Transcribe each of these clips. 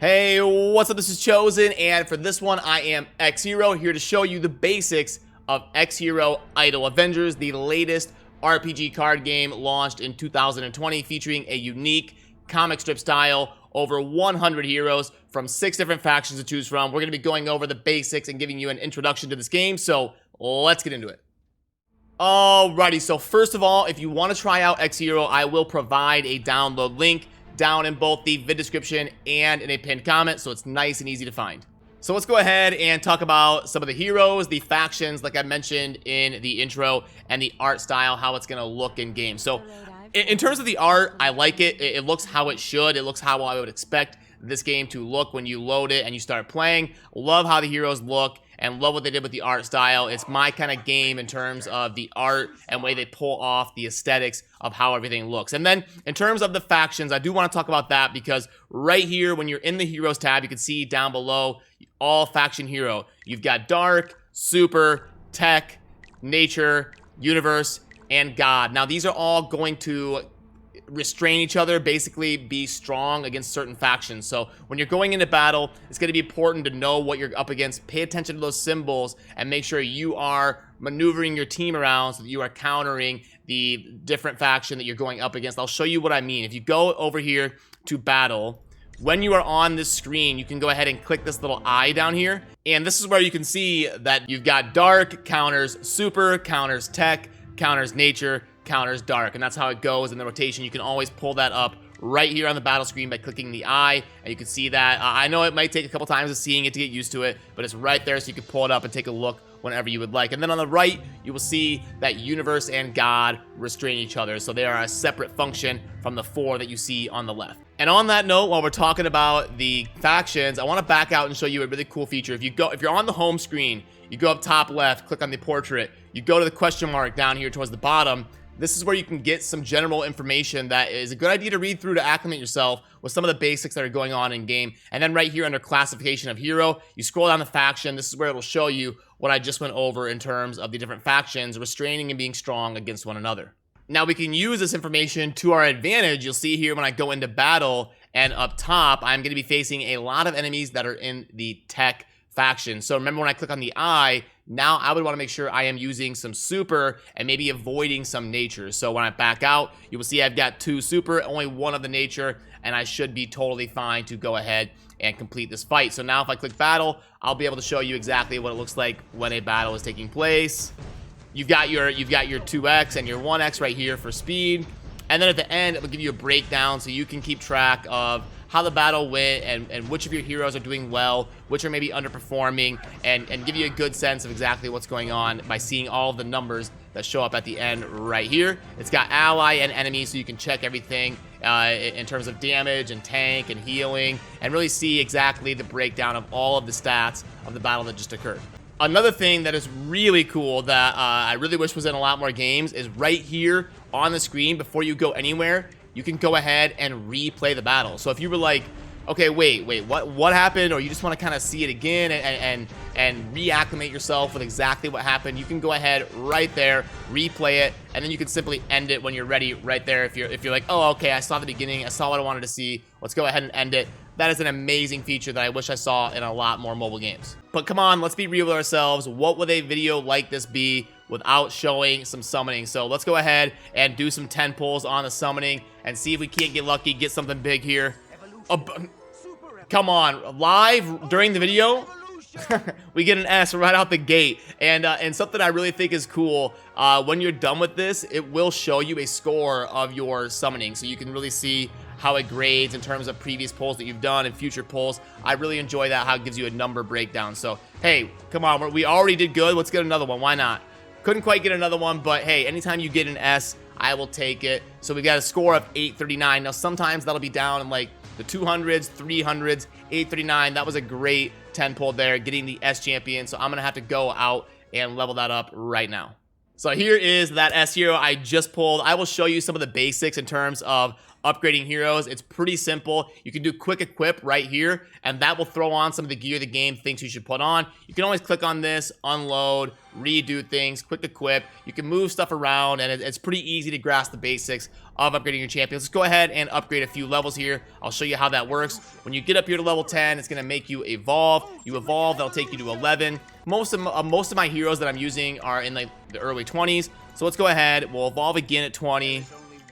Hey, what's up? This is Chosen, and for this one, I am X-Hero, here to show you the basics of X-Hero Idle Avengers, the latest RPG card game launched in 2020, featuring a unique comic strip style, over 100 heroes from 6 different factions to choose from. We're going to be going over the basics and giving you an introduction to this game, so let's get into it. Alrighty, so first of all, if you want to try out X-Hero, I will provide a download link down in both the vid description and in a pinned comment, so it's nice and easy to find. So let's go ahead and talk about some of the heroes, the factions, like I mentioned in the intro, and the art style, how it's going to look in game. So in terms of the art, I like it. It looks how it should. It looks how I would expect this game to look when you load it and you start playing. Love how the heroes look and love what they did with the art style. It's my kind of game in terms of the art and way they pull off the aesthetics of how everything looks. And then in terms of the factions, I do want to talk about that because right here, when you're in the heroes tab, you can see down below all faction hero. You've got Dark, Super, Tech, Nature, Universe, and God. Now, these are all going to restrain each other, basically be strong against certain factions. So when you're going into battle, it's going to be important to know what you're up against. Pay attention to those symbols and make sure you are maneuvering your team around so that you are countering the different faction that you're going up against. I'll show you what I mean. If you go over here to battle, when you are on this screen, you can go ahead and click this little eye down here. And this is where you can see that you've got Dark counters Super, counters Tech, counters Nature, counters Dark, and that's how it goes in the rotation. You can always pull that up right here on the battle screen by clicking the eye, and you can see that. I know it might take a couple times of seeing it to get used to it, but it's right there, so you can pull it up and take a look whenever you would like. And then on the right, you will see that Universe and God restrain each other, so they are a separate function from the 4 that you see on the left. And on that note, while we're talking about the factions, I want to back out and show you a really cool feature. If you're on the home screen, you go up top left, click on the portrait, you go to the question mark down here towards the bottom. This is where you can get some general information that is a good idea to read through to acclimate yourself with some of the basics that are going on in game. And then right here under classification of hero, you scroll down the faction. This is where it'll show you what I just went over in terms of the different factions restraining and being strong against one another. Now we can use this information to our advantage. You'll see here when I go into battle and up top, I'm going to be facing a lot of enemies that are in the Tech faction. So remember when I click on the eye, now I would want to make sure I am using some Super and maybe avoiding some Nature. So when I back out, you will see I've got 2 Super, only 1 of the Nature, and I should be totally fine to go ahead and complete this fight. So now if I click battle, I'll be able to show you exactly what it looks like when a battle is taking place. You've got your 2x and your 1x right here for speed. And then at the end, it will give you a breakdown so you can keep track of how the battle went and which of your heroes are doing well, which are maybe underperforming, and give you a good sense of exactly what's going on by seeing all of the numbers that show up at the end right here. It's got ally and enemy, so you can check everything in terms of damage and tank and healing, and really see exactly the breakdown of all of the stats of the battle that just occurred. Another thing that is really cool that I really wish was in a lot more games is right here on the screen before you go anywhere, you can go ahead and replay the battle. So if you were like, okay, wait, what happened? Or you just want to kind of see it again and reacclimate yourself with exactly what happened, you can go ahead right there, replay it, and then you can simply end it when you're ready right there. If you're like, oh, okay, I saw the beginning, I saw what I wanted to see, let's go ahead and end it. That is an amazing feature that I wish I saw in a lot more mobile games. But come on, let's be real with ourselves. What would a video like this be without showing some summoning? So let's go ahead and do some 10 pulls on the summoning and see if we can't get lucky, get something big here. Come on, live during the video, we get an S right out the gate. And something I really think is cool, when you're done with this, it will show you a score of your summoning, so you can really see how it grades in terms of previous pulls that you've done and future pulls. I really enjoy that, how it gives you a number breakdown. So hey, come on, we already did good. Let's get another one. Why not? Couldn't quite get another one, but hey, anytime you get an S, I will take it. So we've got a score of 839. Now sometimes that'll be down in like the 200s, 300s, 839. That was a great 10 pull there, getting the S champion. So I'm gonna have to go out and level that up right now. So here is that S hero I just pulled. I will show you some of the basics in terms of upgrading heroes. It's pretty simple. You can do quick equip right here, and that will throw on some of the gear the game thinks you should put on. You can always click on this, unload, redo things, quick equip. You can move stuff around, and it's pretty easy to grasp the basics of upgrading your champions. Let's go ahead and upgrade a few levels here. I'll show you how that works. When you get up here to level 10, it's going to make you evolve. You evolve, that'll take you to 11. Most of my heroes that I'm using are in like the early 20s. So let's go ahead. We'll evolve again at 20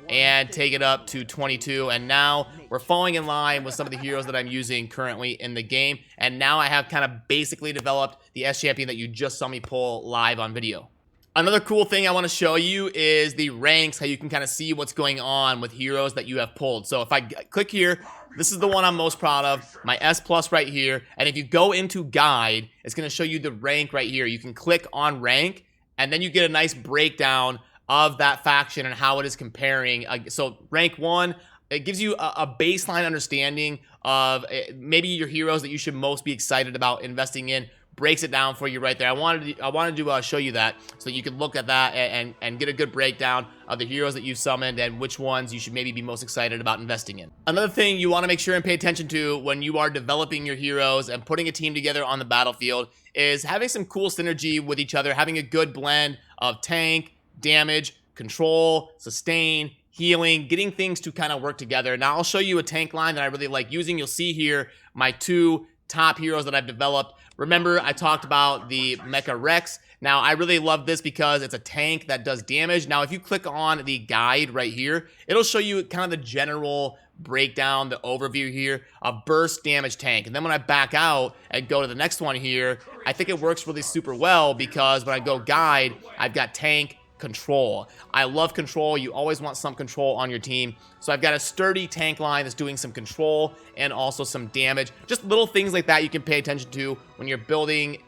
and take it up to 22. And now we're falling in line with some of the heroes that I'm using currently in the game. And now I have kind of basically developed the S champion that you just saw me pull live on video. Another cool thing I want to show you is the ranks, how you can kind of see what's going on with heroes that you have pulled. So if I click here, this is the one I'm most proud of, my S plus right here. And if you go into guide, it's going to show you the rank right here. You can click on rank, and then you get a nice breakdown of that faction and how it is comparing. So rank 1, it gives you a baseline understanding of maybe your heroes that you should most be excited about investing in. Breaks it down for you right there. I wanted to show you that so you can look at that and get a good breakdown of the heroes that you summoned and which ones you should maybe be most excited about investing in. Another thing you want to make sure and pay attention to when you are developing your heroes and putting a team together on the battlefield is having some cool synergy with each other, having a good blend of tank, damage, control, sustain, healing, getting things to kind of work together. Now I'll show you a tank line that I really like using. You'll see here my 2 top heroes that I've developed. Remember, I talked about the Mecha Rex. Now, I really love this because it's a tank that does damage. Now, if you click on the guide right here, it'll show you kind of the general breakdown, the overview here of burst damage tank. And then when I back out and go to the next one here, I think it works really super well because when I go guide, I've got tank, control. I love control. You always want some control on your team. So I've got a sturdy tank line that's doing some control and also some damage. Just little things like that you can pay attention to when you're building,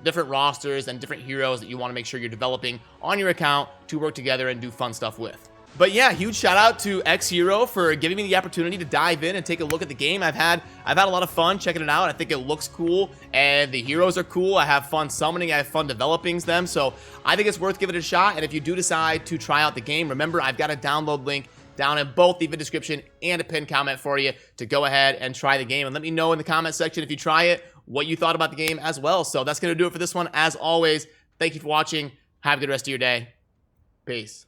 different rosters and different heroes that you want to make sure you're developing on your account to work together and do fun stuff with. But yeah, huge shout out to X Hero for giving me the opportunity to dive in and take a look at the game. I've had a lot of fun checking it out. I think it looks cool and the heroes are cool. I have fun summoning, I have fun developing them. So I think it's worth giving it a shot. And if you do decide to try out the game, remember I've got a download link down in both the video description and a pinned comment for you to go ahead and try the game. And let me know in the comment section if you try it, what you thought about the game as well. So that's going to do it for this one. As always, thank you for watching. Have a good rest of your day. Peace.